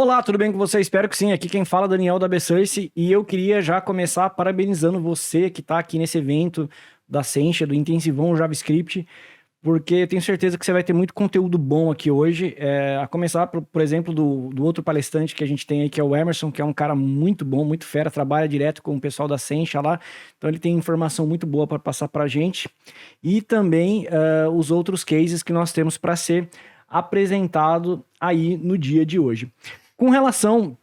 Olá, tudo bem com você? Espero que sim. Aqui quem fala é Daniel da Bessource e eu queria já começar parabenizando você que está aqui nesse evento da Sencha, do Intensivão JavaScript, porque eu tenho certeza que você vai ter muito conteúdo bom aqui hoje. A começar, por exemplo, do outro palestrante que a gente tem aí, que é o Emerson, que é um cara muito bom, muito fera, trabalha direto com o pessoal da Sencha lá, então ele tem informação muito boa para passar para a gente. E também os outros cases que nós temos para ser apresentado aí no dia de hoje. Com relação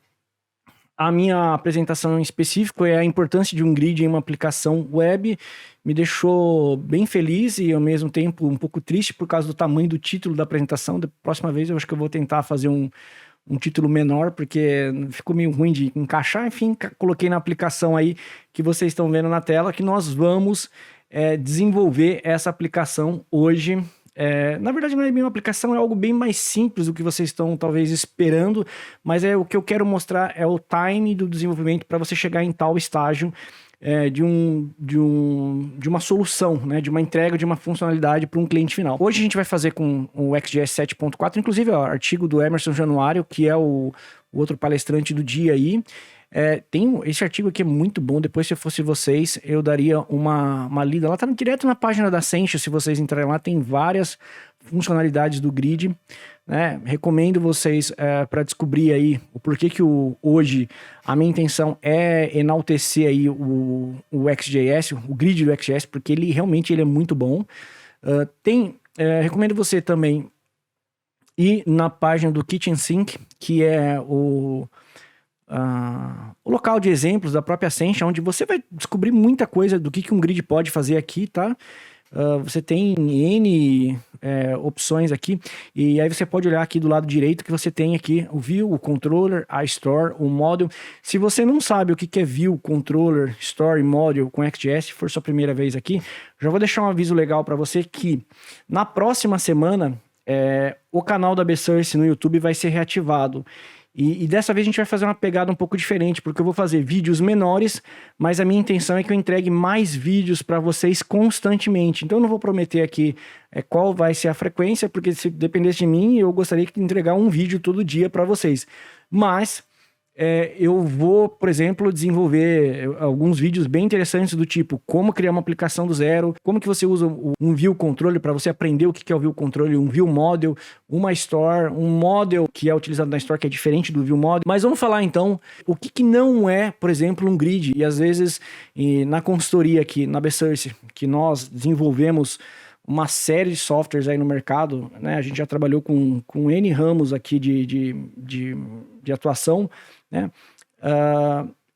à minha apresentação em específico, é a importância de um grid em uma aplicação web, me deixou bem feliz e ao mesmo tempo um pouco triste por causa do tamanho do título da apresentação. Da próxima vez eu acho que eu vou tentar fazer um título menor, porque ficou meio ruim de encaixar. Enfim, coloquei na aplicação aí que vocês estão vendo na tela, que nós vamos desenvolver essa aplicação hoje. Na verdade, não é bem uma aplicação, é algo bem mais simples do que vocês estão talvez esperando, mas o que eu quero mostrar é o time do desenvolvimento para você chegar em tal estágio de uma solução, né, de uma entrega de uma funcionalidade para um cliente final. Hoje a gente vai fazer com o XJS 7.4, inclusive o artigo do Emerson Januário, que é o outro palestrante do dia aí. Esse artigo aqui é muito bom. Depois, se eu fosse vocês, eu daria uma lida. Lá tá direto na página da Sencha, se vocês entrarem lá, tem várias funcionalidades do grid, né? Recomendo vocês para descobrir aí o porquê que hoje a minha intenção é enaltecer aí o XJS, o grid do XJS, porque ele realmente é muito bom. Recomendo você também ir na página do Kitchen Sink, que é o local de exemplos da própria Sencha, onde você vai descobrir muita coisa do que um grid pode fazer aqui, tá? Você tem N opções aqui, e aí você pode olhar aqui do lado direito que você tem aqui o View, o Controller, a Store, o Module. Se você não sabe o que é View, Controller, Store e Module com XJS, se for sua primeira vez aqui, já vou deixar um aviso legal para você que na próxima semana o canal da Bessource no YouTube vai ser reativado. E dessa vez a gente vai fazer uma pegada um pouco diferente, porque eu vou fazer vídeos menores, mas a minha intenção é que eu entregue mais vídeos para vocês constantemente. Então eu não vou prometer aqui qual vai ser a frequência, porque se dependesse de mim, eu gostaria de entregar um vídeo todo dia para vocês. Mas eu vou, por exemplo, desenvolver alguns vídeos bem interessantes do tipo como criar uma aplicação do zero, como que você usa um View Controller para você aprender o que é o View Controller, um View Model, uma Store, um Model que é utilizado na Store que é diferente do View Model. Mas vamos falar então o que não é, por exemplo, um grid. E às vezes na consultoria aqui na Bessource, que nós desenvolvemos uma série de softwares aí no mercado, né? A gente já trabalhou com N ramos aqui de atuação, né?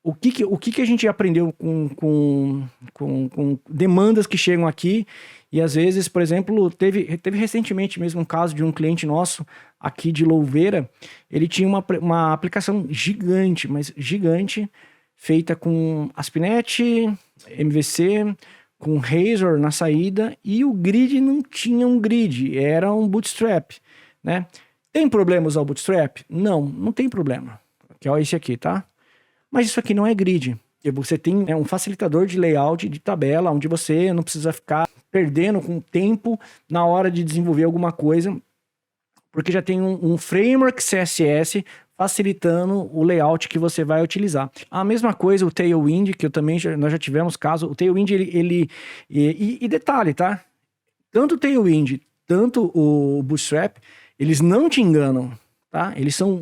O que a gente aprendeu com demandas que chegam aqui, e às vezes, por exemplo, teve recentemente mesmo um caso de um cliente nosso aqui de Louveira. Ele tinha uma aplicação gigante, mas gigante, feita com ASP.NET, MVC, com Razor na saída, e o grid não tinha um grid, era um Bootstrap, né? Tem problema usar o Bootstrap? Não tem problema. Que é esse aqui, tá? Mas isso aqui não é grid. Você tem um facilitador de layout, de tabela, onde você não precisa ficar perdendo com tempo na hora de desenvolver alguma coisa, porque já tem um framework CSS facilitando o layout que você vai utilizar. A mesma coisa o Tailwind, que nós já tivemos caso. O Tailwind, e detalhe, tá? Tanto o Tailwind, tanto o Bootstrap, eles não te enganam, tá? Eles são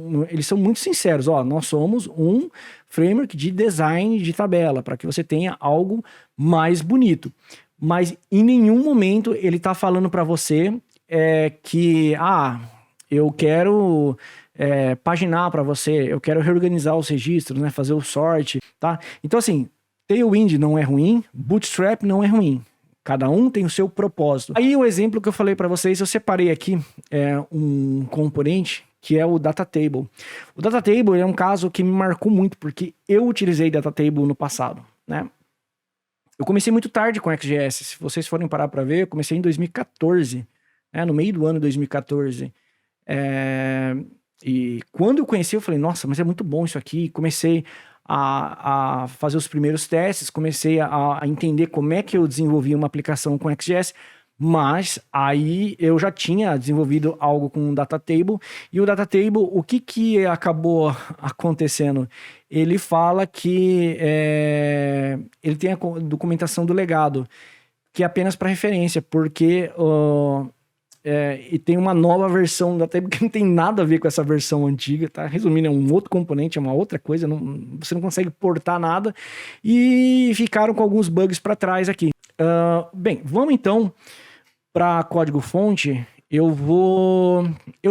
muito sinceros. Nós somos um framework de design de tabela, para que você tenha algo mais bonito. Mas em nenhum momento ele tá falando para você que, eu quero paginar para você, eu quero reorganizar os registros, né? Fazer o sort, tá? Então, assim, Tailwind não é ruim, Bootstrap não é ruim. Cada um tem o seu propósito. Aí o exemplo que eu falei para vocês, eu separei aqui um componente que é o Data Table. O Data Table é um caso que me marcou muito, porque eu utilizei Data Table no passado, né? Eu comecei muito tarde com XJS. Se vocês forem parar para ver, eu comecei em 2014, né? No meio do ano de 2014. E quando eu conheci, eu falei, nossa, mas é muito bom isso aqui. Comecei a fazer os primeiros testes, comecei a entender como é que eu desenvolvia uma aplicação com XJS, Mas aí eu já tinha desenvolvido algo com o Data Table, e o Data Table, o que que acabou acontecendo? Ele fala que ele tem a documentação do legado, que é apenas para referência, porque e tem uma nova versão do Data Table que não tem nada a ver com essa versão antiga, tá? Resumindo, é um outro componente, é uma outra coisa, você não consegue portar nada, e ficaram com alguns bugs para trás aqui. Bem, vamos então para código-fonte. Eu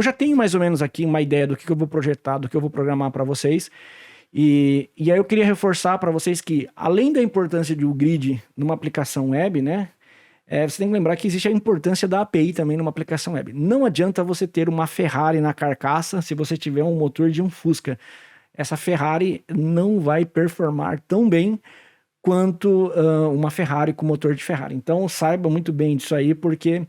já tenho mais ou menos aqui uma ideia do que eu vou projetar, do que eu vou programar para vocês. E aí eu queria reforçar para vocês que, além da importância de um grid numa aplicação web, né? Você tem que lembrar que existe a importância da API também numa aplicação web. Não adianta você ter uma Ferrari na carcaça se você tiver um motor de um Fusca. Essa Ferrari não vai performar tão bem quanto uma Ferrari com motor de Ferrari. Então saiba muito bem disso aí, porque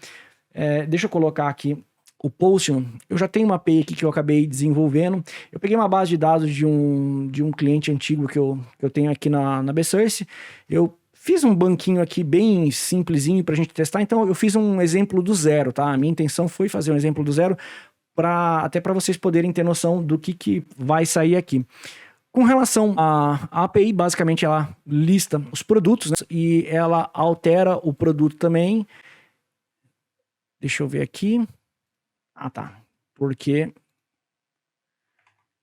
deixa eu colocar aqui o Potion. Eu já tenho uma API aqui que eu acabei desenvolvendo. Eu peguei uma base de dados de um cliente antigo que eu tenho aqui na BSource. Eu fiz um banquinho aqui bem simplesinho para a gente testar. Então eu fiz um exemplo do zero, tá? A minha intenção foi fazer um exemplo do zero, até para vocês poderem ter noção do que vai sair aqui. Com relação à API, basicamente ela lista os produtos, né? E ela altera o produto também. Deixa eu ver aqui. Ah, tá. Porque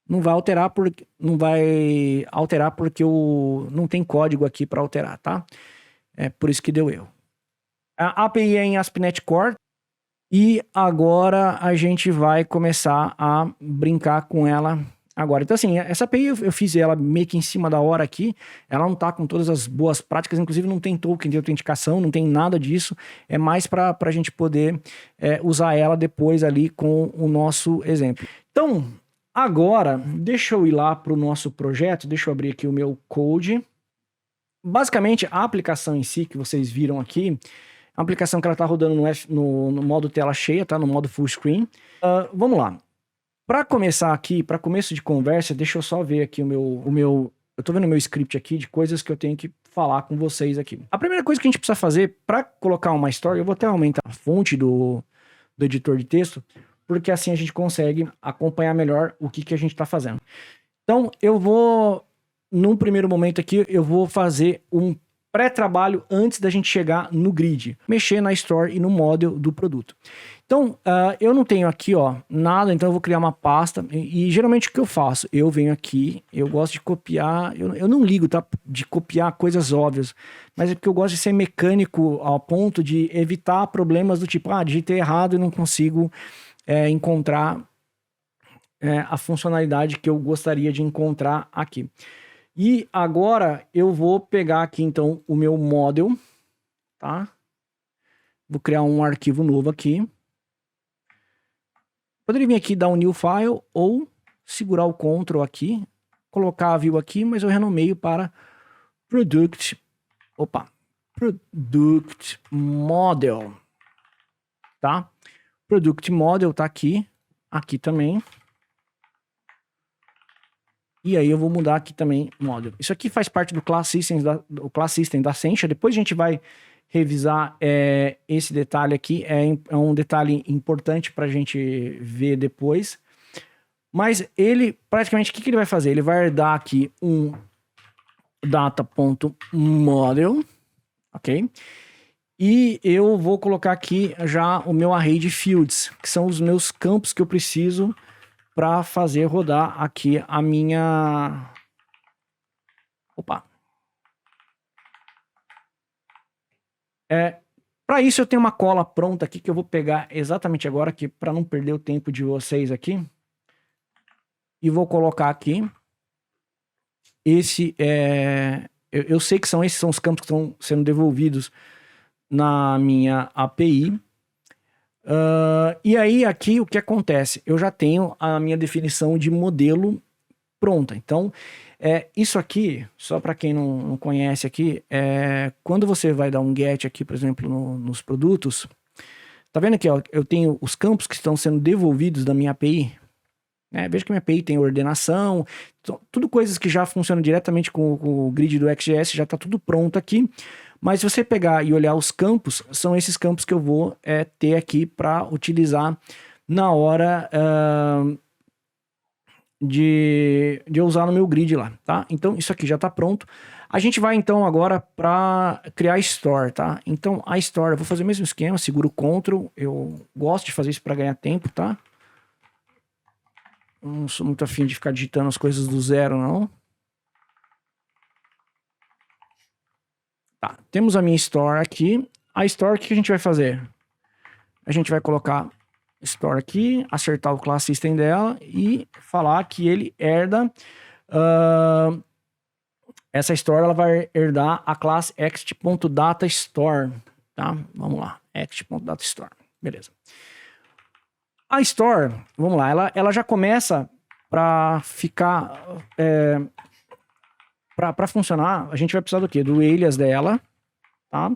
não vai alterar porque não tem código aqui para alterar, tá? É por isso que deu erro. A API é em ASP.NET Core. E agora a gente vai começar a brincar com ela agora. Então, assim, essa API eu fiz ela meio que em cima da hora aqui. Ela não tá com todas as boas práticas, inclusive não tem token de autenticação, não tem nada disso. É mais para a gente poder usar ela depois ali com o nosso exemplo. Então, agora, deixa eu ir lá para o nosso projeto. Deixa eu abrir aqui o meu code. Basicamente, a aplicação em si que vocês viram aqui, a aplicação que ela tá rodando no modo tela cheia, tá? No modo full screen. Vamos lá. Para começar aqui, para começo de conversa, deixa eu só ver aqui eu tô vendo o meu script aqui de coisas que eu tenho que falar com vocês aqui. A primeira coisa que a gente precisa fazer para colocar uma story, eu vou até aumentar a fonte do editor de texto, porque assim a gente consegue acompanhar melhor o que a gente tá fazendo. Então, num primeiro momento aqui, eu vou fazer um pré-trabalho antes da gente chegar no grid, mexer na store e no model do produto. Então, eu não tenho aqui, ó, nada, então eu vou criar uma pasta, e geralmente o que eu faço? Eu venho aqui, eu gosto de copiar, eu não ligo, tá, de copiar coisas óbvias, mas é porque eu gosto de ser mecânico ao ponto de evitar problemas do tipo, digitei errado e não consigo encontrar a funcionalidade que eu gostaria de encontrar aqui. E agora eu vou pegar aqui então o meu model, tá? Vou criar um arquivo novo aqui. Poderia vir aqui dar um new file ou segurar o Ctrl aqui, colocar a view aqui, mas eu renomeio para Product Model, tá? Product Model tá aqui também. E aí eu vou mudar aqui também model. Isso aqui faz parte do Class System da Sencha. Depois a gente vai revisar esse detalhe aqui. É um detalhe importante para a gente ver depois. Mas ele, praticamente, o que ele vai fazer? Ele vai herdar aqui um data.model, ok? E eu vou colocar aqui já o meu array de fields, que são os meus campos que eu preciso para fazer rodar aqui a minha... Para isso eu tenho uma cola pronta aqui que eu vou pegar exatamente agora, aqui para não perder o tempo de vocês aqui. E vou colocar aqui. Eu sei que esses são os campos que estão sendo devolvidos na minha API. E aí aqui o que acontece? Eu já tenho a minha definição de modelo pronta. Então, isso aqui, só para quem não conhece aqui, quando você vai dar um get aqui, por exemplo, nos produtos, tá vendo aqui, ó, eu tenho os campos que estão sendo devolvidos da minha API. Veja que minha API tem ordenação, tudo coisas que já funcionam diretamente com o grid do XJS, já está tudo pronto aqui. Mas se você pegar e olhar os campos, são esses campos que eu vou ter aqui para utilizar na hora de eu usar no meu grid lá, tá? Então isso aqui já está pronto. A gente vai então agora para criar Store, tá? Então a Store, eu vou fazer o mesmo esquema, seguro Ctrl, eu gosto de fazer isso para ganhar tempo, tá? Não sou muito afim de ficar digitando as coisas do zero, não. Tá, temos a minha Store aqui. A Store, o que a gente vai fazer? A gente vai colocar Store aqui, acertar o class system dela e falar que ele herda... essa Store ela vai herdar a classe exit.dataStore, tá? Vamos lá, exit.dataStore, beleza. A Store, vamos lá, ela já começa para ficar... para funcionar, a gente vai precisar do quê? Do alias dela, tá?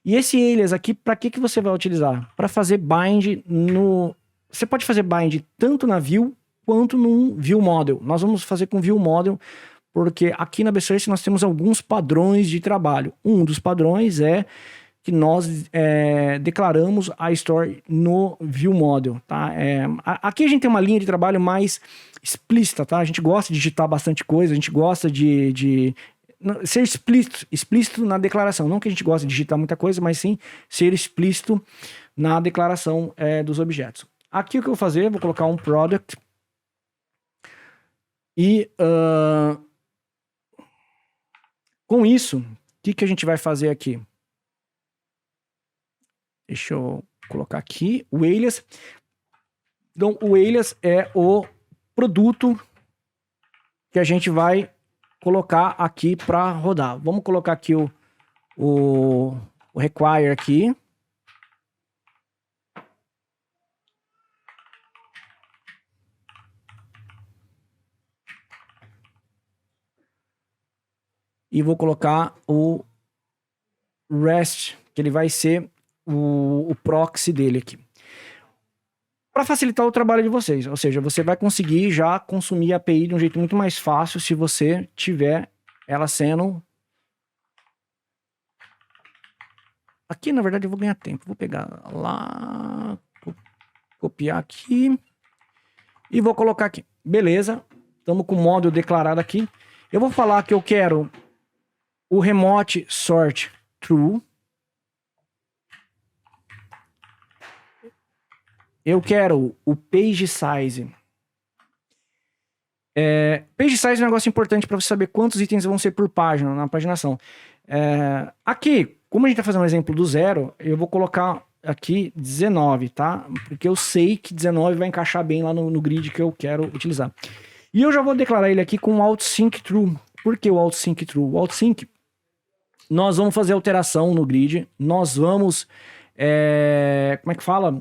E esse alias aqui, para que você vai utilizar? Para fazer bind no... Você pode fazer bind tanto na view quanto no view model. Nós vamos fazer com view model, porque aqui na Bsearch nós temos alguns padrões de trabalho. Um dos padrões é que nós declaramos a Store no view model, tá? Aqui a gente tem uma linha de trabalho mais explícita, tá? A gente gosta de digitar bastante coisa, a gente gosta de ser explícito na declaração. Não que a gente goste de digitar muita coisa, mas sim ser explícito na declaração dos objetos. Aqui o que eu vou fazer, vou colocar um product e com isso, o que a gente vai fazer aqui? Deixa eu colocar aqui o alias. Então, o alias é o produto que a gente vai colocar aqui para rodar. Vamos colocar aqui o require aqui. E vou colocar o REST, que ele vai ser o proxy dele aqui. Para facilitar o trabalho de vocês, ou seja, você vai conseguir já consumir a API de um jeito muito mais fácil se você tiver ela sendo... Aqui, na verdade, eu vou ganhar tempo. Vou pegar lá, copiar aqui e vou colocar aqui. Beleza, estamos com o módulo declarado aqui. Eu vou falar que eu quero o remote sort true. Eu quero o page size. Page size é um negócio importante para você saber quantos itens vão ser por página na paginação. Aqui, como a gente está fazendo um exemplo do zero, eu vou colocar aqui 19, tá? Porque eu sei que 19 vai encaixar bem lá no grid que eu quero utilizar. E eu já vou declarar ele aqui com outsync true. Por que o outsync true? O outsync, nós vamos fazer alteração no grid, nós vamos, como é que fala?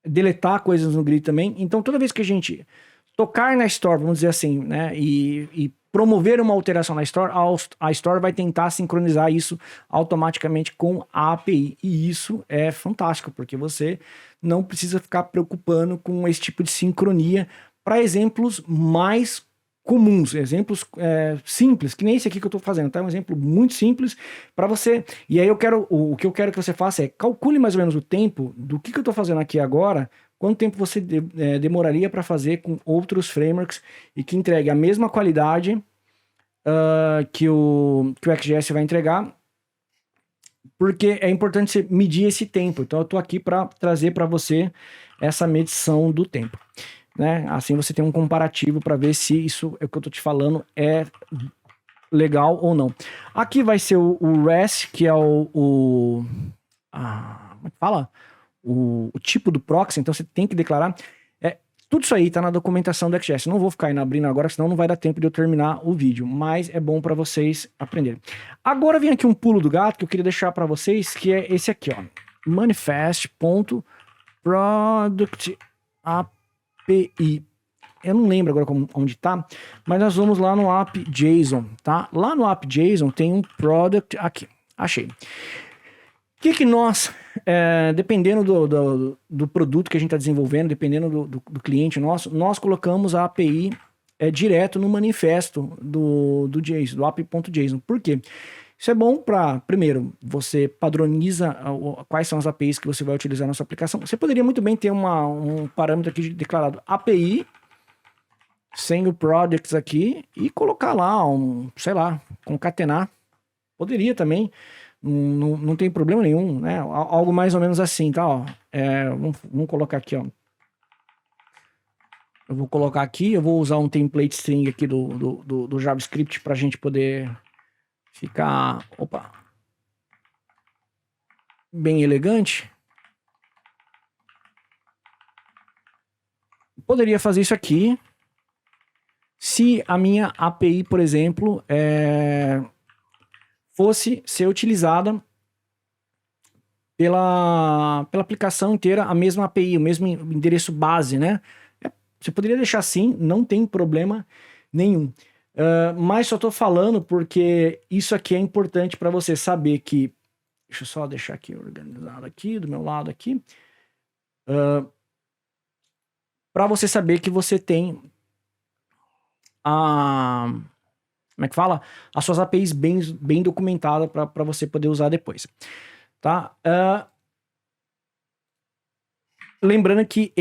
Deletar coisas no grid também. Então, toda vez que a gente tocar na Store, vamos dizer assim, né, e promover uma alteração na Store, a Store vai tentar sincronizar isso automaticamente com a API. E isso é fantástico, porque você não precisa ficar preocupando com esse tipo de sincronia para exemplos mais comuns, exemplos simples, que nem esse aqui que eu estou fazendo, tá? Um exemplo muito simples para você. E aí o que eu quero que você faça é calcule mais ou menos o tempo do que eu estou fazendo aqui agora, quanto tempo você demoraria para fazer com outros frameworks e que entregue a mesma qualidade que o XJS vai entregar, porque é importante você medir esse tempo. Então eu estou aqui para trazer para você essa medição do tempo. Né? Assim você tem um comparativo para ver se isso é o que eu tô te falando é legal ou não. Aqui vai ser o REST, que é como é que fala? O tipo do proxy, então você tem que declarar. Tudo isso aí tá na documentação do XJS. Não vou ficar abrindo agora, senão não vai dar tempo de eu terminar o vídeo, mas é bom para vocês aprenderem. Agora vem aqui um pulo do gato que eu queria deixar para vocês, que é esse aqui, ó. Manifest.product API. Eu não lembro agora onde tá, mas nós vamos lá no app.json, tá? Lá no app.json tem um product aqui. Achei. O que nós, dependendo do produto que a gente está desenvolvendo, dependendo do cliente nosso, nós colocamos a API direto no manifesto do JSON, do app.json. Por quê? Isso é bom para, primeiro, você padroniza quais são as APIs que você vai utilizar na sua aplicação. Você poderia muito bem ter um parâmetro aqui declarado API, sem o projects aqui, e colocar lá sei lá, concatenar. Poderia também, não tem problema nenhum, né? Algo mais ou menos assim, tá? Ó, vamos colocar aqui, ó. Eu vou colocar aqui, eu vou usar um template string aqui do JavaScript para a gente poder ficar, bem elegante. Poderia fazer isso aqui se a minha API, por exemplo, fosse ser utilizada pela aplicação inteira, a mesma API, o mesmo endereço base, né? Você poderia deixar assim, não tem problema nenhum. Mas só estou falando porque isso aqui é importante para você saber que... Deixa eu só deixar aqui organizado aqui, do meu lado aqui. Para você saber que você tem como é que fala? As suas APIs bem documentadas para você poder usar depois. Tá? Lembrando que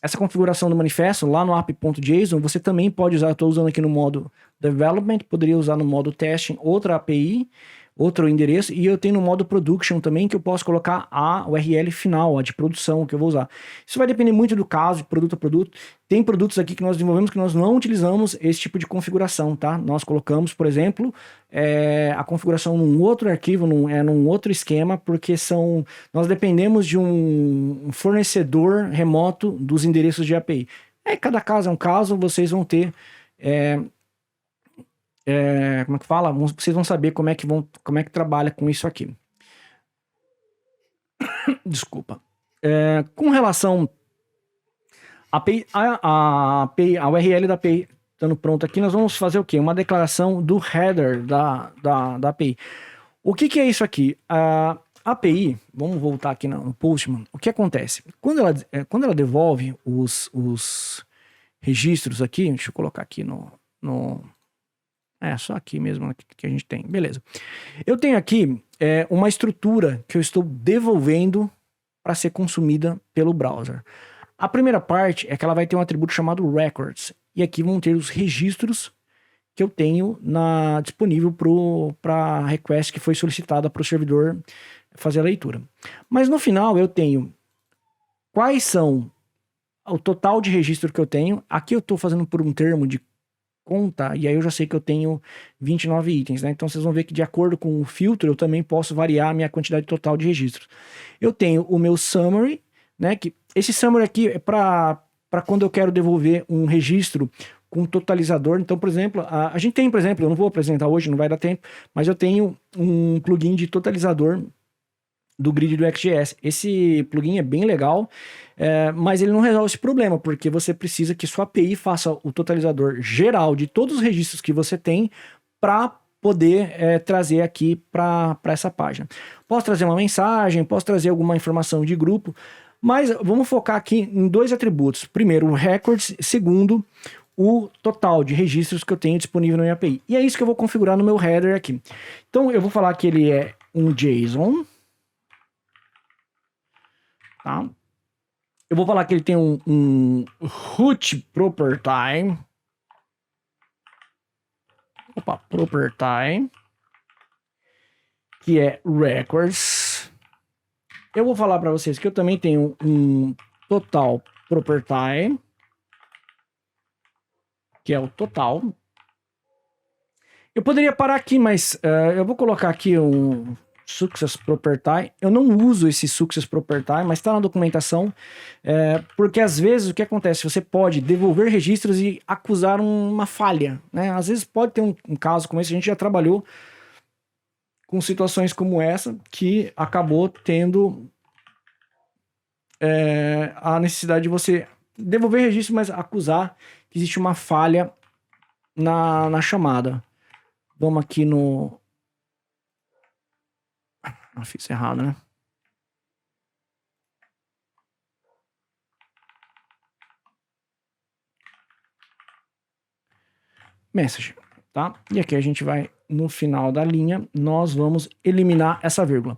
essa configuração do manifesto lá no app.json, você também pode usar, eu estou usando aqui no modo development, poderia usar no modo testing outra API, outro endereço, e eu tenho no modo production também, que eu posso colocar a URL final, a de produção que eu vou usar. Isso vai depender muito do caso, de produto a produto. Tem produtos aqui que nós desenvolvemos que nós não utilizamos esse tipo de configuração, tá? Nós colocamos, por exemplo, a configuração num outro arquivo, num outro esquema, porque nós dependemos de um fornecedor remoto dos endereços de API. Cada caso é um caso, vocês vão ter... como é que fala? Vocês vão saber como é que trabalha com isso aqui. Desculpa. Com relação a URL da API estando pronto aqui, nós vamos fazer o quê? Uma declaração do header da API. O que é isso aqui? A API, vamos voltar aqui no Postman. O que acontece? Quando ela devolve os registros aqui, deixa eu colocar aqui só aqui mesmo que a gente tem. Beleza. Eu tenho aqui uma estrutura que eu estou devolvendo para ser consumida pelo browser. A primeira parte é que ela vai ter um atributo chamado records. E aqui vão ter os registros que eu tenho disponível para request que foi solicitada para o servidor fazer a leitura. Mas no final eu tenho quais são o total de registro que eu tenho. Aqui eu estou fazendo por um termo de conta, e aí eu já sei que eu tenho 29 itens, né? Então vocês vão ver que de acordo com o filtro eu também posso variar a minha quantidade total de registros. Eu tenho o meu summary, né? Que esse summary aqui é para quando eu quero devolver um registro com totalizador. Então, por exemplo, a gente tem, por exemplo, eu não vou apresentar hoje, não vai dar tempo, mas eu tenho um plugin de totalizador do grid do XGS. Esse plugin é bem legal, mas ele não resolve esse problema, porque você precisa que sua API faça o totalizador geral de todos os registros que você tem para poder trazer aqui para essa página. Posso trazer uma mensagem, posso trazer alguma informação de grupo, mas vamos focar aqui em dois atributos. Primeiro, o records. Segundo, o total de registros que eu tenho disponível na minha API. E é isso que eu vou configurar no meu header aqui. Então, eu vou falar que ele é um JSON. Tá? Eu vou falar que ele tem um root property. Property. Que é records. Eu vou falar para vocês que eu também tenho um total property. Que é o total. Eu poderia parar aqui, mas eu vou colocar aqui um success property. Eu não uso esse success property, mas está na documentação, porque às vezes o que acontece? Você pode devolver registros e acusar uma falha, né? Às vezes pode ter um caso como esse, a gente já trabalhou com situações como essa, que acabou tendo a necessidade de você devolver registro, mas acusar que existe uma falha na chamada. Vamos aqui no... fiz errado, né? Message, tá? E aqui a gente vai no final da linha, nós vamos eliminar essa vírgula.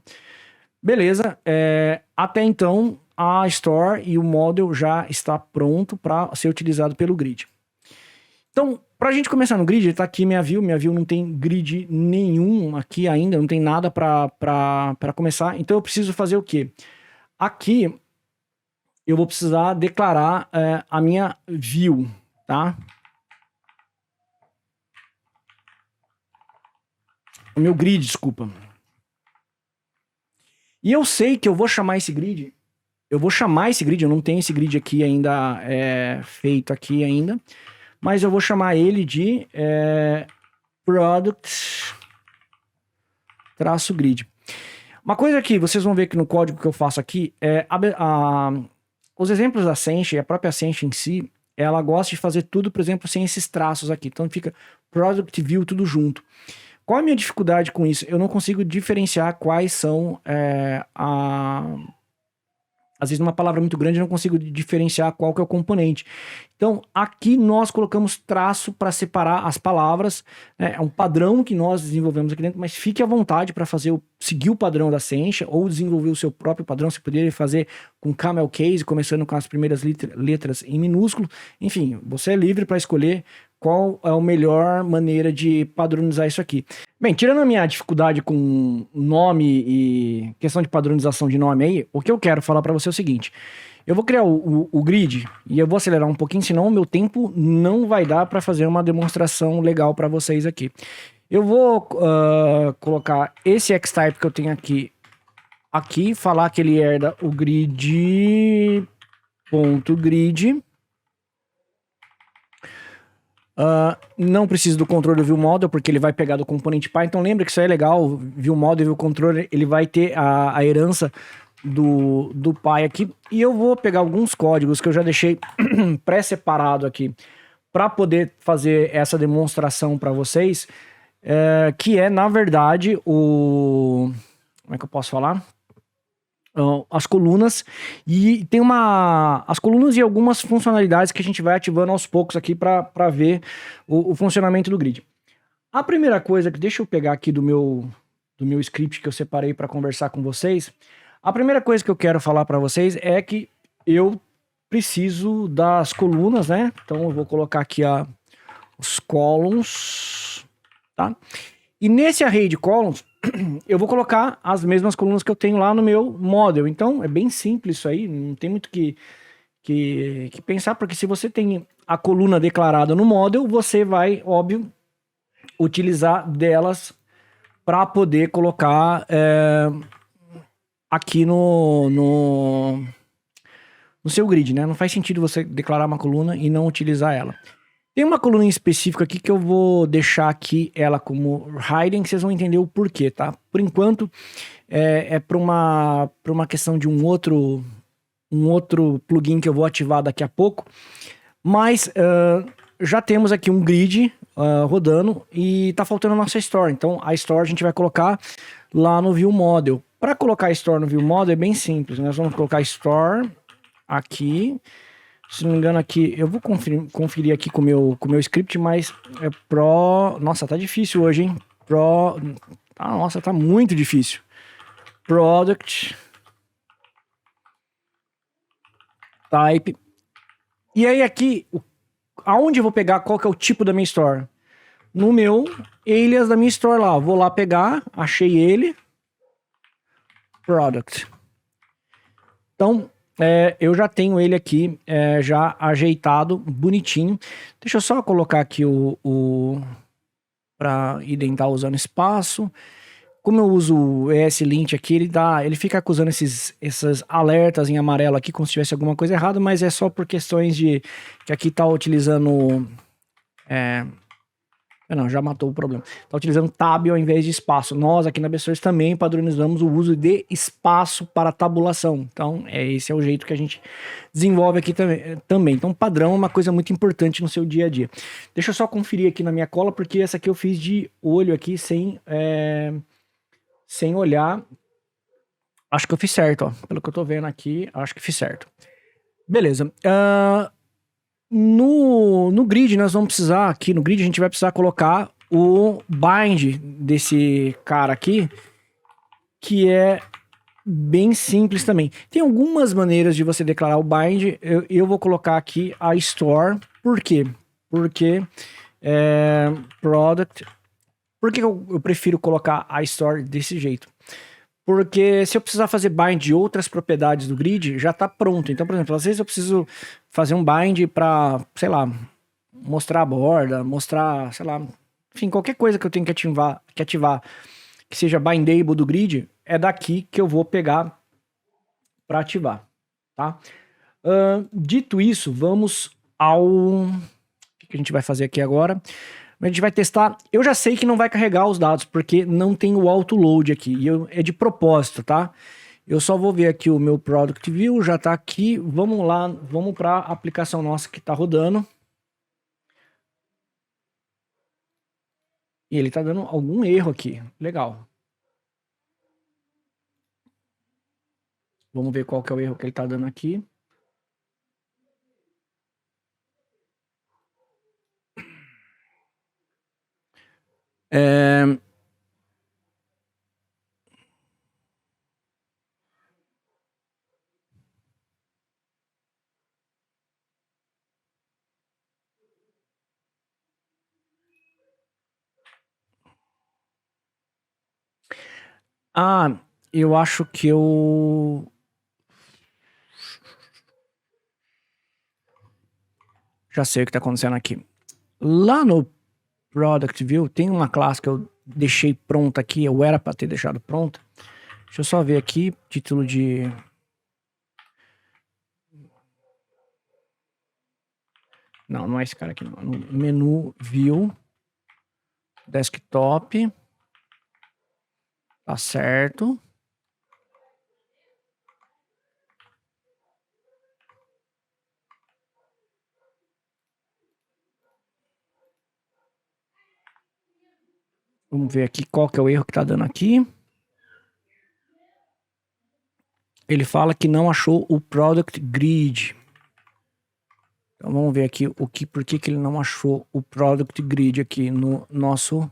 Beleza, até então a Store e o Model já está pronto para ser utilizado pelo grid. Então, para a gente começar no grid, está aqui minha view não tem grid nenhum aqui ainda, não tem nada para começar, então eu preciso fazer o quê? Aqui eu vou precisar declarar a minha view, tá? O meu grid, desculpa. E eu sei que eu vou chamar esse grid, eu não tenho esse grid aqui ainda feito aqui ainda, mas eu vou chamar ele de product-grid. Uma coisa que vocês vão ver que no código que eu faço aqui, os exemplos da Ascension, a própria Ascension em si, ela gosta de fazer tudo, por exemplo, sem esses traços aqui. Então fica product view tudo junto. Qual é a minha dificuldade com isso? Eu não consigo diferenciar quais são às vezes, numa palavra muito grande, eu não consigo diferenciar qual que é o componente. Então, aqui nós colocamos traço para separar as palavras. Né? É um padrão que nós desenvolvemos aqui dentro, mas fique à vontade para seguir o padrão da Ascension ou desenvolver o seu próprio padrão. Você poderia fazer com Camel Case, começando com as primeiras letras em minúsculo. Enfim, você é livre para escolher qual é a melhor maneira de padronizar isso aqui. Bem, tirando a minha dificuldade com nome e questão de padronização de nome aí, o que eu quero falar para você é o seguinte: eu vou criar o grid e eu vou acelerar um pouquinho, senão o meu tempo não vai dar para fazer uma demonstração legal para vocês aqui. Eu vou colocar esse Xtype que eu tenho aqui, falar que ele herda o grid.grid. Não preciso do controle do ViewModel, porque ele vai pegar do componente Py. Então lembra que isso aí é legal, o ViewModel e o controle, ele vai ter a herança do Py aqui. E eu vou pegar alguns códigos que eu já deixei pré-separado aqui para poder fazer essa demonstração para vocês, que é, na verdade, como é que eu posso falar? As colunas, e tem as colunas e algumas funcionalidades que a gente vai ativando aos poucos aqui para ver o funcionamento do grid. A primeira coisa que, deixa eu pegar aqui do meu script que eu separei para conversar com vocês. A primeira coisa que eu quero falar para vocês é que eu preciso das colunas, né? Então eu vou colocar aqui os columns, tá? E nesse array de columns, eu vou colocar as mesmas colunas que eu tenho lá no meu model. Então, é bem simples isso aí, não tem muito que pensar, porque se você tem a coluna declarada no model, você vai, óbvio, utilizar delas para poder colocar aqui no seu grid, né? Não faz sentido você declarar uma coluna e não utilizar ela. Tem uma coluna em específico aqui que eu vou deixar aqui ela como hidden, que vocês vão entender o porquê, tá? Por enquanto, é para uma questão de um outro plugin que eu vou ativar daqui a pouco. Mas já temos aqui um grid rodando e tá faltando a nossa Store. Então, a Store a gente vai colocar lá no ViewModel. Para colocar a Store no ViewModel é bem simples. Nós vamos colocar Store aqui. Se não me engano aqui, eu vou conferir aqui com o meu script, mas é Nossa, tá difícil hoje, hein? Nossa, tá muito difícil. Product Type. E aí aqui, aonde eu vou pegar qual que é o tipo da minha Store? No meu alias da minha Store lá. Vou lá pegar, achei ele. Product. Então, eu já tenho ele aqui, já ajeitado, bonitinho. Deixa eu só colocar aqui para identar usando espaço. Como eu uso o ESLint aqui, ele fica acusando esses alertas em amarelo aqui, como se tivesse alguma coisa errada, mas é só por questões de que aqui tá utilizando... Não, já matou o problema. Tá utilizando tab ao invés de espaço. Nós aqui na Bsource também padronizamos o uso de espaço para tabulação. Então, esse é o jeito que a gente desenvolve aqui também. Então, padrão é uma coisa muito importante no seu dia a dia. Deixa eu só conferir aqui na minha cola, porque essa aqui eu fiz de olho aqui, sem olhar. Acho que eu fiz certo, ó. Pelo que eu tô vendo aqui, acho que fiz certo. Beleza. No grid nós vamos precisar, aqui no grid a gente vai precisar colocar o bind desse cara aqui, que é bem simples também. Tem algumas maneiras de você declarar o bind. Eu vou colocar aqui a store. Por quê? Porque product. Por que eu prefiro colocar a store desse jeito? Porque se eu precisar fazer bind de outras propriedades do grid, já está pronto. Então, por exemplo, às vezes eu preciso fazer um bind para, sei lá, mostrar a borda, mostrar, sei lá, enfim, qualquer coisa que eu tenho que ativar, que seja bindable do grid, é daqui que eu vou pegar para ativar, tá? Dito isso, vamos ao... O que a gente vai fazer aqui agora? A gente vai testar. Eu já sei que não vai carregar os dados, porque não tem o autoload aqui. E é de propósito, tá? Eu só vou ver aqui o meu Product View, já tá aqui. Vamos lá, vamos para a aplicação nossa que tá rodando. E ele tá dando algum erro aqui. Legal. Vamos ver qual que é o erro que ele tá dando aqui. Eu acho que eu... Já sei o que tá acontecendo aqui. Lá no Product View tem uma classe que eu deixei pronta aqui, eu era para ter deixado pronta. Deixa eu só ver aqui, título de... Não é esse cara aqui não. No menu View, Desktop, tá certo. Vamos ver aqui qual que é o erro que tá dando aqui. Ele fala que não achou o Product Grid. Então vamos ver aqui por que ele não achou o Product Grid aqui no nosso...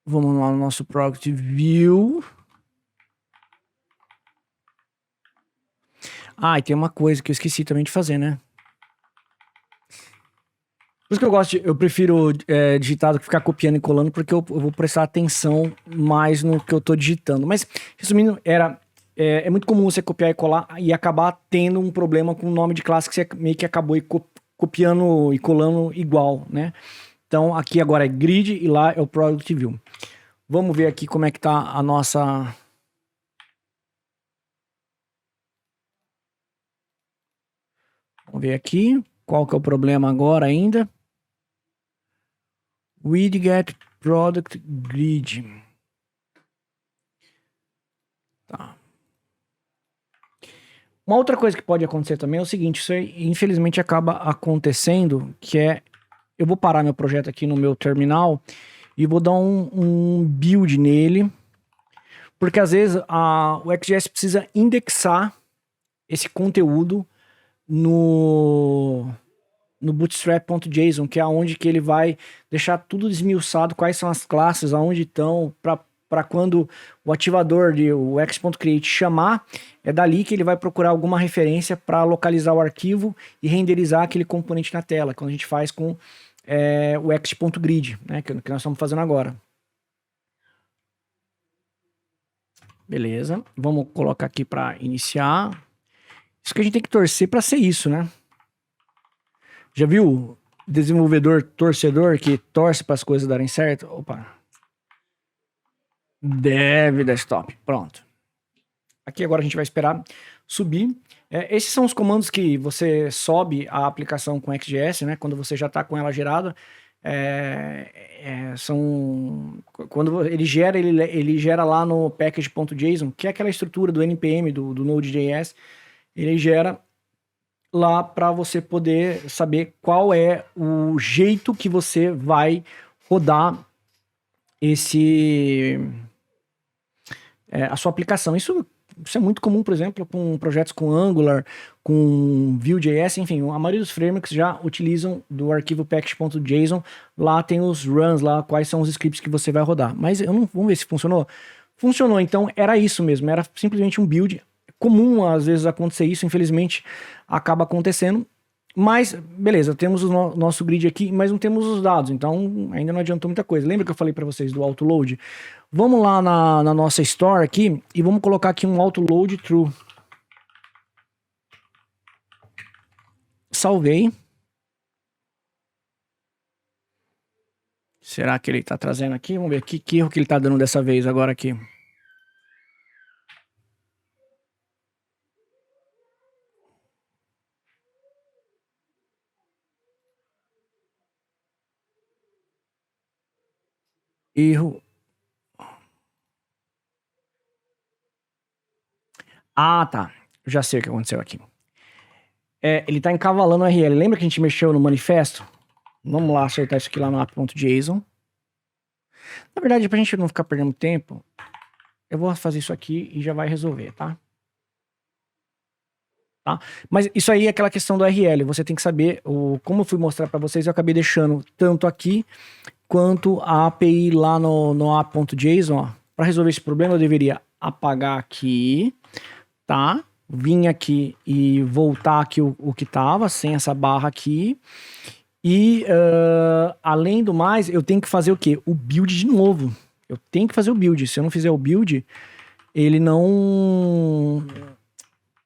Vamos lá no nosso Product View. E tem uma coisa que eu esqueci também de fazer, né? Por isso que eu prefiro digitar do que ficar copiando e colando, porque eu vou prestar atenção mais no que eu tô digitando. Mas, resumindo, é muito comum você copiar e colar e acabar tendo um problema com o nome de classe que você meio que acabou copiando e colando igual, né? Então, aqui agora é grid e lá é o Product View. Vamos ver aqui como é que tá a nossa... Vamos ver aqui qual que é o problema agora ainda. Widget Product Grid. Tá. Uma outra coisa que pode acontecer também é o seguinte, isso aí, infelizmente acaba acontecendo, que é, eu vou parar meu projeto aqui no meu terminal e vou dar um build nele, porque às vezes o XJS precisa indexar esse conteúdo no bootstrap.json, que é onde que ele vai deixar tudo desmiuçado, quais são as classes, aonde estão, para quando o ativador de o x.create chamar, é dali que ele vai procurar alguma referência para localizar o arquivo e renderizar aquele componente na tela, quando a gente faz com o x.grid, né, que nós estamos fazendo agora. Beleza, vamos colocar aqui para iniciar. Isso que a gente tem que torcer para ser isso, né? Já viu desenvolvedor torcedor que torce para as coisas darem certo? Opa. Dev desktop. Pronto. Aqui agora a gente vai esperar subir. Esses são os comandos que você sobe a aplicação com XJS, né? Quando você já está com ela gerada. Quando ele gera lá no package.json, que é aquela estrutura do NPM, do Node.js. Ele gera lá para você poder saber qual é o jeito que você vai rodar a sua aplicação. Isso Isso é muito comum, por exemplo, com projetos com Angular, com Vue.js, enfim, a maioria dos frameworks já utilizam do arquivo package.json. Lá tem os runs, lá quais são os scripts que você vai rodar. Mas eu não, vamos ver se funcionou. Funcionou, então era isso mesmo, era simplesmente um build. Comum às vezes acontecer isso, infelizmente acaba acontecendo. Mas, beleza, temos o nosso grid aqui, mas não temos os dados, então ainda não adiantou muita coisa. Lembra que eu falei para vocês do autoload? Vamos lá na nossa store aqui e vamos colocar aqui um autoload true. Salvei. Será que ele está trazendo aqui? Vamos ver que erro que ele está dando dessa vez agora aqui. Erro. Ah, tá. Já sei o que aconteceu aqui. Ele está encavalando o URL. Lembra que a gente mexeu no manifesto? Vamos lá acertar isso aqui lá no app.json. Na verdade, para a gente não ficar perdendo tempo, eu vou fazer isso aqui e já vai resolver, tá? Tá? Mas isso aí é aquela questão do URL. Você tem que saber, como eu fui mostrar para vocês, eu acabei deixando tanto aqui quanto a API lá no app.json. Para resolver esse problema, eu deveria apagar aqui, tá? Vim aqui e voltar aqui o que tava, sem essa barra aqui. E, além do mais, eu tenho que fazer o quê? O build de novo. Eu tenho que fazer o build. Se eu não fizer o build, ele não...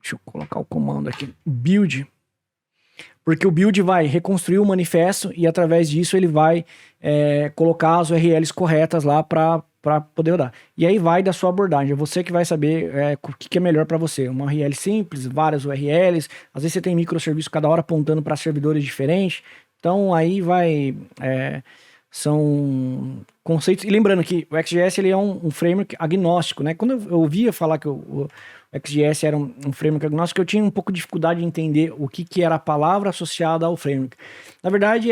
Deixa eu colocar o comando aqui. Build. Porque o build vai reconstruir o manifesto e, através disso, ele vai colocar as URLs corretas lá para poder rodar. E aí vai da sua abordagem. É você que vai saber o que é melhor para você. Uma URL simples, várias URLs. Às vezes você tem microserviço cada hora apontando para servidores diferentes. Então aí vai... são conceitos... E lembrando que o XJS ele é um framework agnóstico, né? Quando eu ouvia falar que o XJS era um framework agnóstico, eu tinha um pouco de dificuldade de entender o que era a palavra associada ao framework. Na verdade,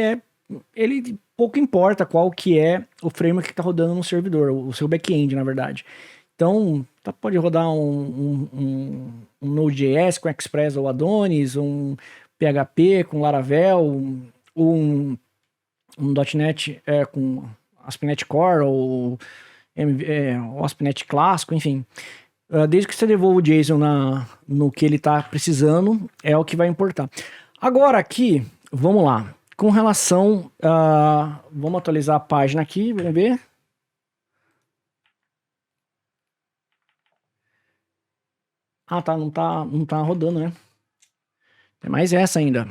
ele pouco importa qual que é o framework que está rodando no servidor, o seu back-end, na verdade. Então, pode rodar um Node.js com Express ou Adonis, um PHP com Laravel, um .NET com ASP.NET Core ou ASP.NET clássico, enfim. Desde que você devolva o JSON no que ele está precisando, é o que vai importar. Agora aqui, vamos lá. Com relação a... Vamos atualizar a página aqui, vamos ver. Ah, tá, não tá rodando, né? Tem mais essa ainda.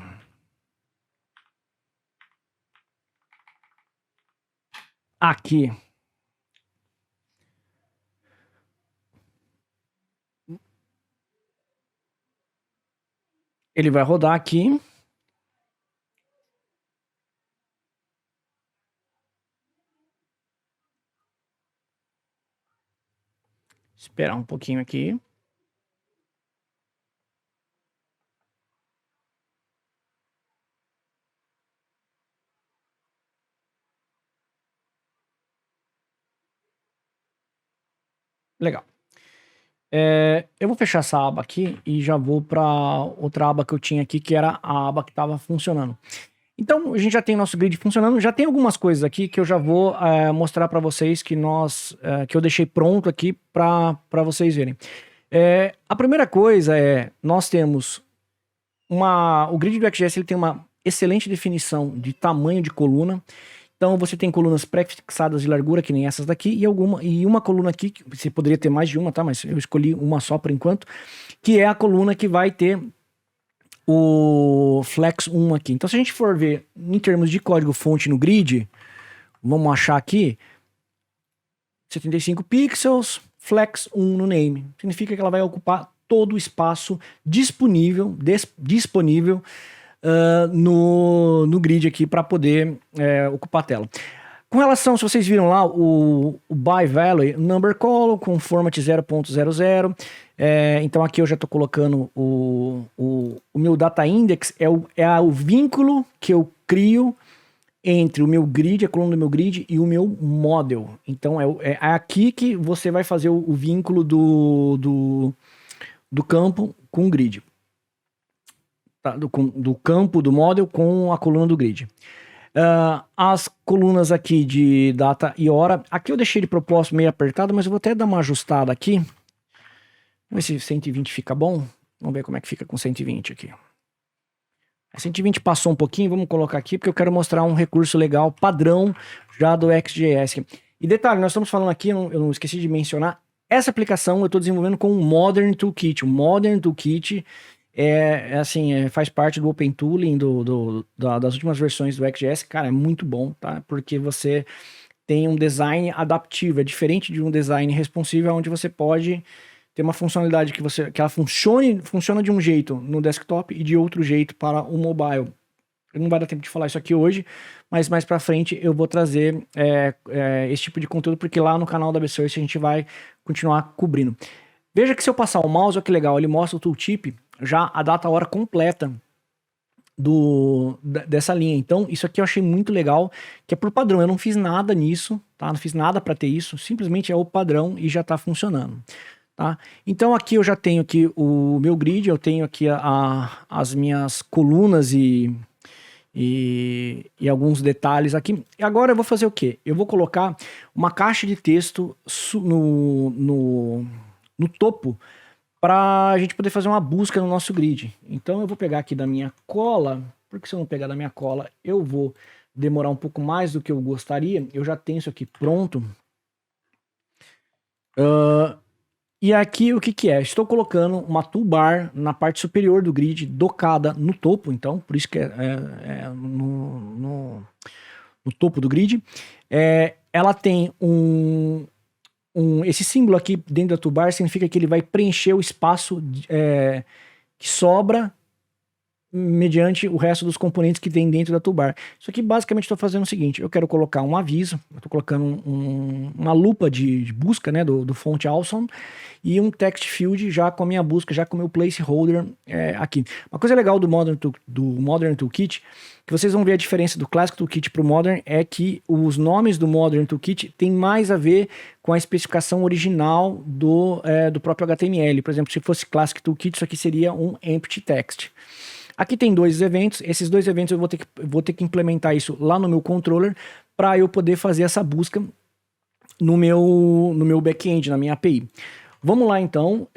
Aqui. Ele vai rodar aqui. Esperar um pouquinho aqui. Legal. Eu vou fechar essa aba aqui e já vou para outra aba que eu tinha aqui, que era a aba que estava funcionando. Então, a gente já tem o nosso grid funcionando. Já tem algumas coisas aqui que eu já vou mostrar para vocês que eu deixei pronto aqui para vocês verem. A primeira coisa nós temos o grid do XJS ele tem uma excelente definição de tamanho de coluna. Então, você tem colunas pré-fixadas de largura, que nem essas daqui, e uma coluna aqui, que você poderia ter mais de uma, tá? Mas eu escolhi uma só por enquanto, que é a coluna que vai ter o flex 1 aqui. Então, se a gente for ver em termos de código-fonte no grid, vamos achar aqui, 75 pixels, flex 1 no name. Significa que ela vai ocupar todo o espaço disponível no grid aqui para poder ocupar a tela. Com relação, se vocês viram lá, o by value, number column com format 0.00. Então aqui eu já estou colocando o meu data index, é o vínculo que eu crio entre o meu grid, a coluna do meu grid e o meu model. Então é aqui que você vai fazer o vínculo do do campo com o grid. Tá? Do campo do model com a coluna do grid. As colunas aqui de data e hora, aqui eu deixei de propósito meio apertado, mas eu vou até dar uma ajustada aqui. Vamos ver se 120 fica bom. Vamos ver como é que fica com 120 aqui. A 120 passou um pouquinho, vamos colocar aqui, porque eu quero mostrar um recurso legal, padrão, já do XJS. E detalhe, nós estamos falando aqui, eu não esqueci de mencionar, essa aplicação eu estou desenvolvendo com o Modern Toolkit. O Modern Toolkit faz parte do Open Tooling das últimas versões do XJS. Cara, é muito bom, tá? Porque você tem um design adaptivo, é diferente de um design responsive, onde você pode ter uma funcionalidade que ela funciona de um jeito no desktop e de outro jeito para o mobile. Não vai dar tempo de falar isso aqui hoje, mas mais para frente eu vou trazer esse tipo de conteúdo, porque lá no canal da Bsource a gente vai continuar cobrindo. Veja que se eu passar o mouse, olha que legal, ele mostra o tooltip, já a data, a hora completa dessa linha. Então, isso aqui eu achei muito legal, que é por padrão. Eu não fiz nada nisso, tá? Não fiz nada para ter isso, simplesmente é o padrão e já está funcionando. Tá? Então aqui eu já tenho aqui o meu grid, eu tenho aqui as minhas colunas e alguns detalhes aqui. E agora eu vou fazer o quê? Eu vou colocar uma caixa de texto no topo para a gente poder fazer uma busca no nosso grid. Então eu vou pegar aqui da minha cola, porque se eu não pegar da minha cola eu vou demorar um pouco mais do que eu gostaria. Eu já tenho isso aqui pronto. E aqui o que é? Estou colocando uma toolbar na parte superior do grid, docada no topo, então, por isso que no topo do grid. Ela tem esse símbolo aqui dentro da toolbar, significa que ele vai preencher o espaço que sobra mediante o resto dos componentes que tem dentro da toolbar. Isso aqui basicamente estou fazendo o seguinte, eu quero colocar um aviso, eu estou colocando uma lupa de busca, né, do Font Awesome, e um text field já com a minha busca, já com o meu placeholder aqui. Uma coisa legal do Modern Toolkit, que vocês vão ver a diferença do Classic Toolkit para o Modern, é que os nomes do Modern Toolkit tem mais a ver com a especificação original do próprio HTML. Por exemplo, se fosse Classic Toolkit, isso aqui seria um empty text. Aqui tem dois eventos, esses dois eventos eu vou ter que implementar isso lá no meu controller para eu poder fazer essa busca no meu back-end, na minha API. Vamos lá então,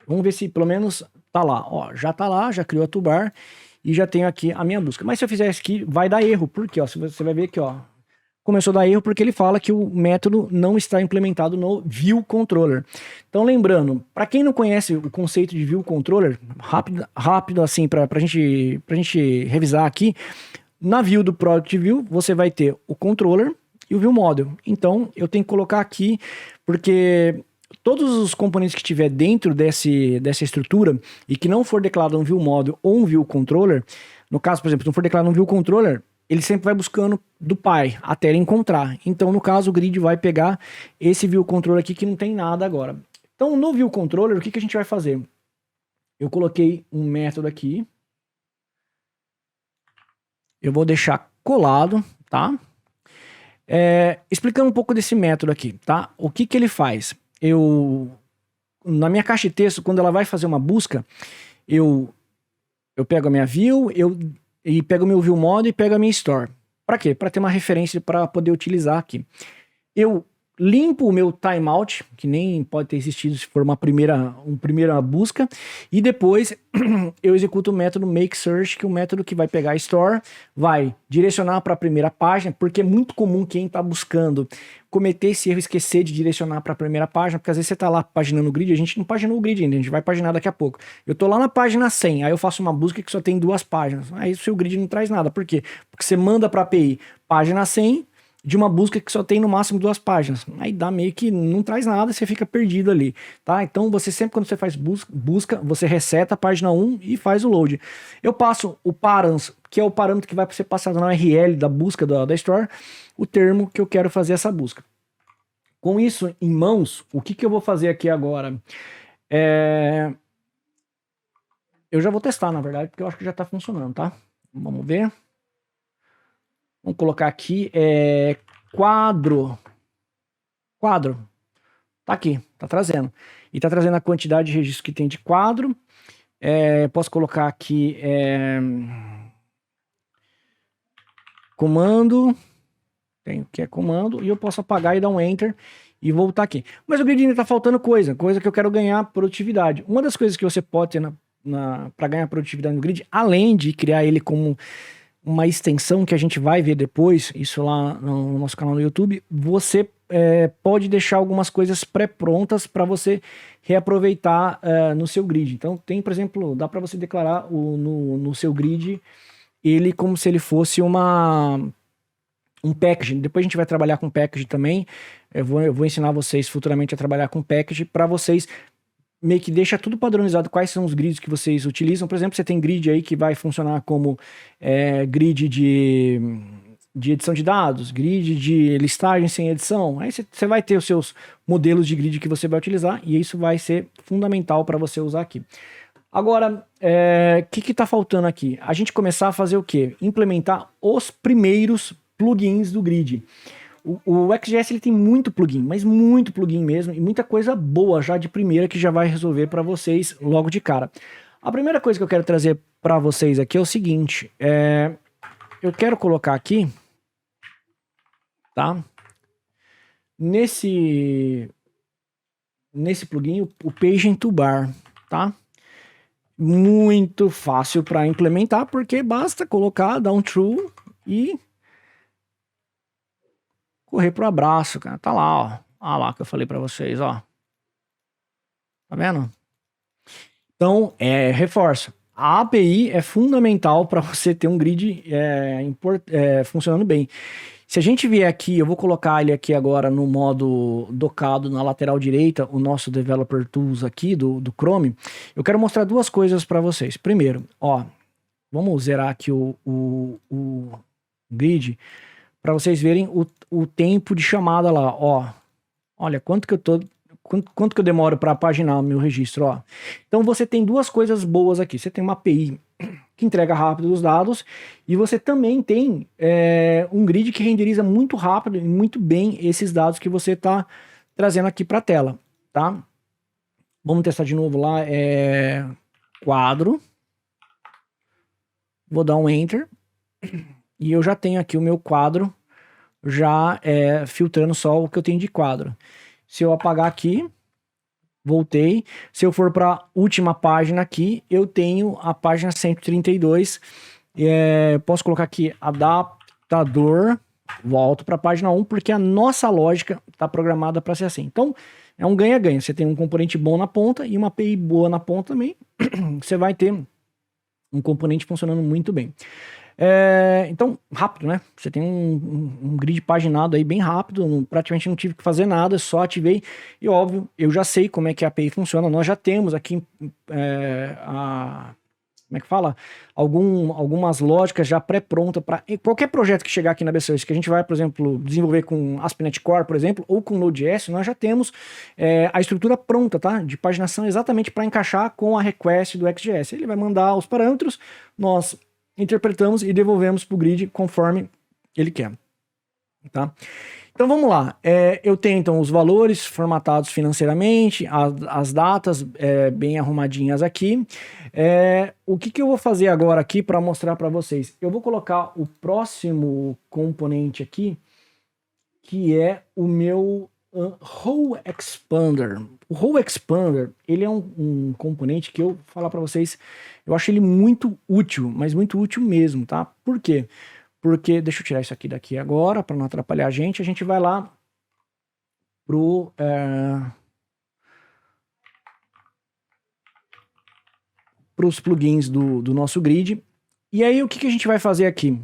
vamos ver se pelo menos tá lá. Ó, já tá lá, já criou a toolbar e já tenho aqui a minha busca. Mas se eu fizer isso aqui, vai dar erro, porque ó, você vai ver aqui, ó, começou a dar erro porque ele fala que o método não está implementado no View Controller. Então, lembrando, para quem não conhece o conceito de View Controller, rápido assim, para a gente revisar aqui, na View do Product View, você vai ter o Controller e o View Model. Então, eu tenho que colocar aqui, porque todos os componentes que tiver dentro dessa estrutura e que não for declarado um View Model ou um View Controller, no caso, por exemplo, se não for declarado um View Controller, ele sempre vai buscando do pai até ele encontrar. Então, no caso, o grid vai pegar esse view controller aqui que não tem nada agora. Então, no view controller, o que a gente vai fazer? Eu coloquei um método aqui. Eu vou deixar colado, tá? Explicando um pouco desse método aqui, tá? O que ele faz? Na minha caixa de texto, quando ela vai fazer uma busca, eu pego a minha view, e pego o meu view model e pego a minha store. Para quê? Para ter uma referência para poder utilizar aqui. Eu limpo o meu timeout, que nem pode ter existido se for uma primeira busca, e depois eu executo o método makeSearch, que é o método que vai pegar a store, vai direcionar para a primeira página, porque é muito comum quem está buscando cometer esse erro, esquecer de direcionar para a primeira página, porque às vezes você está lá paginando o grid, a gente não paginou o grid ainda, a gente vai paginar daqui a pouco. Eu estou lá na página 100, aí eu faço uma busca que só tem 2 páginas, aí o seu grid não traz nada. Por quê? Porque você manda para a API página 100, de uma busca que só tem no máximo 2 páginas. Aí dá meio que não traz nada, você fica perdido ali, tá? Então você sempre quando você faz busca, você reseta a página 1 e faz o load. Eu passo o params, que é o parâmetro que vai ser passado na URL da busca da store, o termo que eu quero fazer essa busca. Com isso em mãos, o que eu vou fazer aqui agora? Eu já vou testar, na verdade, porque eu acho que já está funcionando, tá? Vamos ver. Vamos colocar aqui quadro. Tá aqui, tá trazendo. E tá trazendo a quantidade de registros que tem de quadro. Posso colocar aqui comando, tem o que é comando, e eu posso apagar e dar um enter e voltar aqui. Mas o grid ainda tá faltando coisa que eu quero ganhar produtividade. Uma das coisas que você pode ter para ganhar produtividade no grid, além de criar ele como uma extensão que a gente vai ver depois, isso lá no nosso canal no YouTube, você pode deixar algumas coisas pré-prontas para você reaproveitar no seu grid. Então tem, por exemplo, dá para você declarar no seu grid ele como se ele fosse um package. Depois a gente vai trabalhar com package também. Eu vou ensinar vocês futuramente a trabalhar com package para vocês meio que deixa tudo padronizado quais são os grids que vocês utilizam. Por exemplo, você tem grid aí que vai funcionar como grid de edição de dados, grid de listagem sem edição. Aí você vai ter os seus modelos de grid que você vai utilizar e isso vai ser fundamental para você usar aqui. Agora, o que está faltando aqui? A gente começar a fazer o quê? Implementar os primeiros plugins do grid. O XGS ele tem muito plugin, mas muito plugin mesmo, e muita coisa boa já de primeira que já vai resolver para vocês logo de cara. A primeira coisa que eu quero trazer para vocês aqui é o seguinte, eu quero colocar aqui, tá? Nesse plugin, o Page to Bar, tá? Muito fácil para implementar, porque basta colocar, dar um true e correr pro abraço, cara. Tá lá, ó. Ah lá que eu falei para vocês, ó. Tá vendo? Então, reforço. A API é fundamental para você ter um grid funcionando bem. Se a gente vier aqui, eu vou colocar ele aqui agora no modo docado na lateral direita, o nosso Developer Tools aqui do Chrome. Eu quero mostrar duas coisas para vocês. Primeiro, ó, vamos zerar aqui o grid para vocês verem o tempo de chamada lá, ó. Olha quanto que eu demoro para paginar o meu registro, ó. Então você tem duas coisas boas aqui. Você tem uma API que entrega rápido os dados e você também tem um grid que renderiza muito rápido e muito bem esses dados que você está trazendo aqui para a tela, tá? Vamos testar de novo lá, quadro. Vou dar um enter e eu já tenho aqui o meu quadro já filtrando só o que eu tenho de quadro. Se eu apagar aqui, voltei. Se eu for para a última página aqui, eu tenho a página 132. Posso colocar aqui adaptador, volto para a página 1, porque a nossa lógica está programada para ser assim. Então, é um ganha-ganha. Você tem um componente bom na ponta e uma API boa na ponta também. Você vai ter um componente funcionando muito bem. Então, rápido, né? Você tem um grid paginado aí bem rápido, praticamente não tive que fazer nada, só ativei. E óbvio, eu já sei como é que a API funciona. Nós já temos aqui como é que fala? Algumas lógicas já pré-prontas para qualquer projeto que chegar aqui na BSearch, que a gente vai, por exemplo, desenvolver com ASP.NET Core, por exemplo, ou com Node.js, nós já temos a estrutura pronta, tá? De paginação exatamente para encaixar com a request do XGS. Ele vai mandar os parâmetros, nós interpretamos e devolvemos para o grid conforme ele quer, tá? Então vamos lá, eu tenho então os valores formatados financeiramente, as datas bem arrumadinhas aqui. O que eu vou fazer agora aqui para mostrar para vocês? Eu vou colocar o próximo componente aqui, que é o meu Role Expander. O Role Expander, ele é um componente que eu vou falar para vocês, eu acho ele muito útil, mas muito útil mesmo, tá? Por quê? Porque, deixa eu tirar isso aqui daqui agora, para não atrapalhar a gente vai lá pros plugins do nosso grid. E aí, o que a gente vai fazer aqui?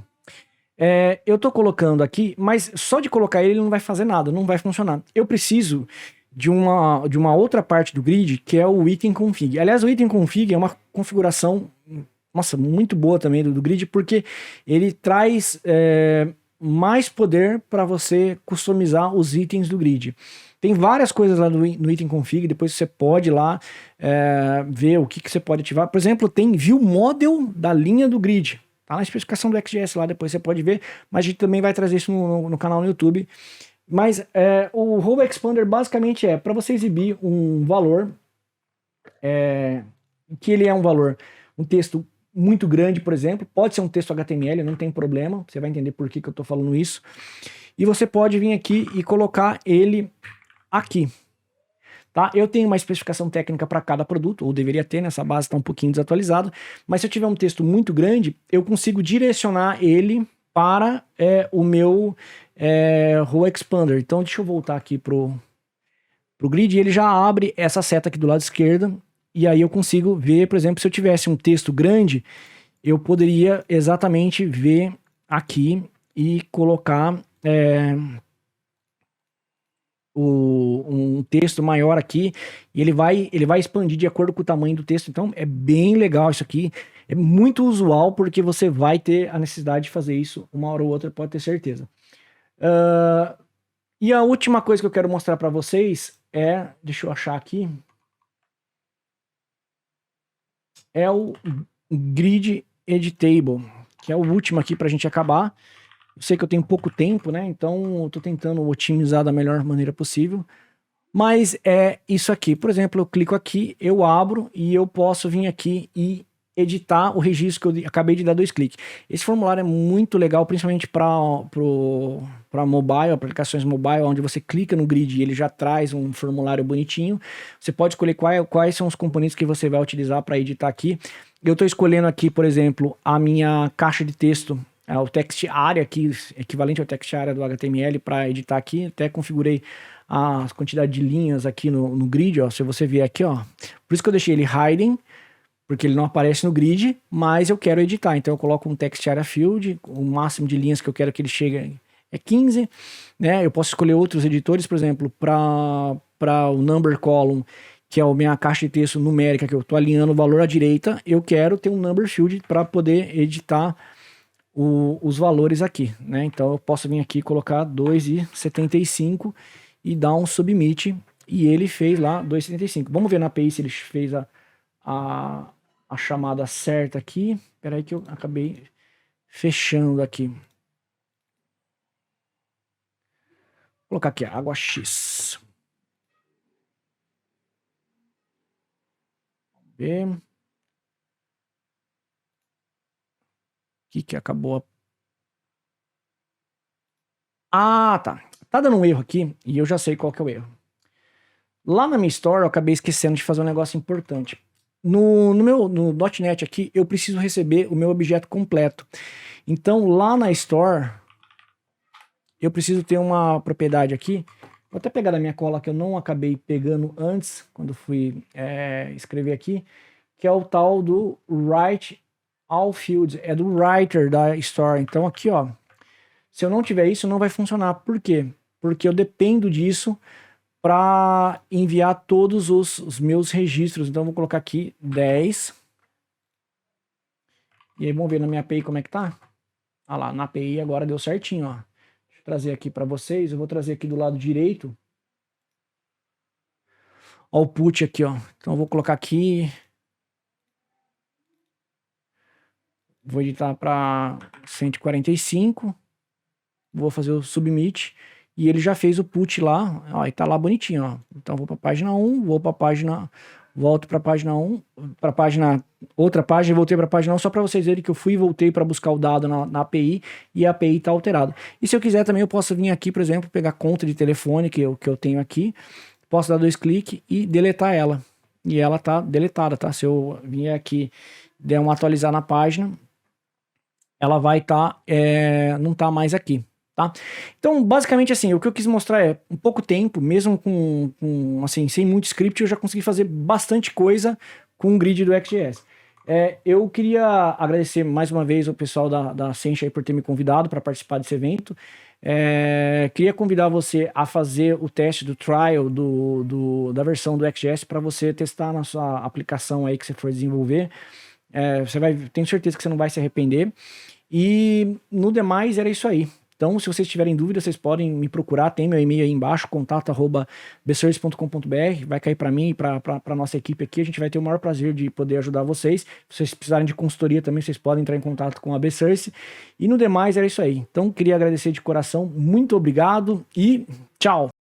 Eu tô colocando aqui, mas só de colocar ele não vai fazer nada, não vai funcionar. Eu preciso de uma outra parte do grid, que é o item config. Aliás, o item config é uma configuração, nossa, muito boa também do grid, porque ele traz mais poder para você customizar os itens do grid. Tem várias coisas lá no item config, depois você pode ir lá ver o que você pode ativar. Por exemplo, tem view model da linha do grid. Tá na especificação do XGS lá, depois você pode ver, mas a gente também vai trazer isso no canal no YouTube Mas o Row Expander basicamente é para você exibir um valor, que ele é um texto muito grande, por exemplo, pode ser um texto HTML, não tem problema, você vai entender por que eu estou falando isso. E você pode vir aqui e colocar ele aqui. Tá? Eu tenho uma especificação técnica para cada produto, ou deveria ter, nessa base está um pouquinho desatualizado, mas se eu tiver um texto muito grande, eu consigo direcionar ele para o meu Row Expander. Então deixa eu voltar aqui pro grid, e ele já abre essa seta aqui do lado esquerdo, e aí eu consigo ver, por exemplo, se eu tivesse um texto grande, eu poderia exatamente ver aqui e colocar um texto maior aqui, e ele vai expandir de acordo com o tamanho do texto. Então é bem legal isso aqui, é muito usual, porque você vai ter a necessidade de fazer isso uma hora ou outra, pode ter certeza. E a última coisa que eu quero mostrar para vocês deixa eu achar aqui, é o Grid Editable, que é o último aqui para a gente acabar. Eu sei que eu tenho pouco tempo, né? Então eu tô tentando otimizar da melhor maneira possível. Mas é isso aqui. Por exemplo, eu clico aqui, eu abro e eu posso vir aqui e editar o registro que eu acabei de dar 2 cliques. Esse formulário é muito legal, principalmente para mobile, aplicações mobile, onde você clica no grid e ele já traz um formulário bonitinho. Você pode escolher quais são os componentes que você vai utilizar para editar aqui. Eu estou escolhendo aqui, por exemplo, a minha caixa de texto, o text area aqui, equivalente ao text area do HTML, para editar aqui. Até configurei a quantidade de linhas aqui no grid, ó. Se você vier aqui, ó, por isso que eu deixei ele hidden, porque ele não aparece no grid, mas eu quero editar, então eu coloco um text area field, o máximo de linhas que eu quero que ele chegue é 15, né? Eu posso escolher outros editores, por exemplo, para o number column, que é a minha caixa de texto numérica, que eu estou alinhando o valor à direita, eu quero ter um number field para poder editar os valores aqui, né? Então eu posso vir aqui e colocar 2,75 e dar um submit, e ele fez lá 2,75. Vamos ver na API se ele fez a chamada certa aqui. Espera aí que eu acabei fechando aqui. Vou colocar aqui a água X. Vamos ver. O que acabou? Ah, tá. Tá dando um erro aqui e eu já sei qual que é o erro. Lá na minha store eu acabei esquecendo de fazer um negócio importante. No .NET aqui eu preciso receber o meu objeto completo. Então lá na store eu preciso ter uma propriedade aqui. Vou até pegar da minha cola que eu não acabei pegando antes, quando fui escrever aqui, que é o tal do write all fields, é do writer da store. Então aqui, ó, se eu não tiver isso, não vai funcionar. Por quê? Porque eu dependo disso para enviar todos os meus registros. Então eu vou colocar aqui 10. E aí vamos ver na minha API como é que tá. Ah lá, na API agora deu certinho, ó. Deixa eu trazer aqui para vocês. Eu vou trazer aqui do lado direito o output aqui, ó. Então eu vou colocar aqui. Vou editar para 145. Vou fazer o submit. E ele já fez o put lá, ó, e tá lá bonitinho, ó. Então vou para a página 1, volto para a página 1, para a página, outra página, e voltei para a página 1, só para vocês verem que eu fui e voltei para buscar o dado na API, e a API tá alterada. E se eu quiser também, eu posso vir aqui, por exemplo, pegar a conta de telefone que eu tenho aqui, posso dar 2 cliques e deletar ela. E ela tá deletada, tá? Se eu vier aqui, der um atualizar na página, ela vai estar, não tá mais aqui. Tá? Então, basicamente assim, o que eu quis mostrar é, em pouco tempo, mesmo assim, sem muito script, eu já consegui fazer bastante coisa com o grid do XJS. Eu queria agradecer mais uma vez o pessoal da Sencha aí por ter me convidado para participar desse evento. Queria convidar você a fazer o teste do trial da versão do XJS para você testar na sua aplicação aí que você for desenvolver. Tenho certeza que você não vai se arrepender. E no demais era isso aí. Então, se vocês tiverem dúvida, vocês podem me procurar, tem meu e-mail aí embaixo, contato@bservice.com.br, vai cair para mim e para nossa equipe aqui, a gente vai ter o maior prazer de poder ajudar vocês. Se vocês precisarem de consultoria também, vocês podem entrar em contato com a Bservice. E no demais era isso aí. Então, queria agradecer de coração, muito obrigado e tchau!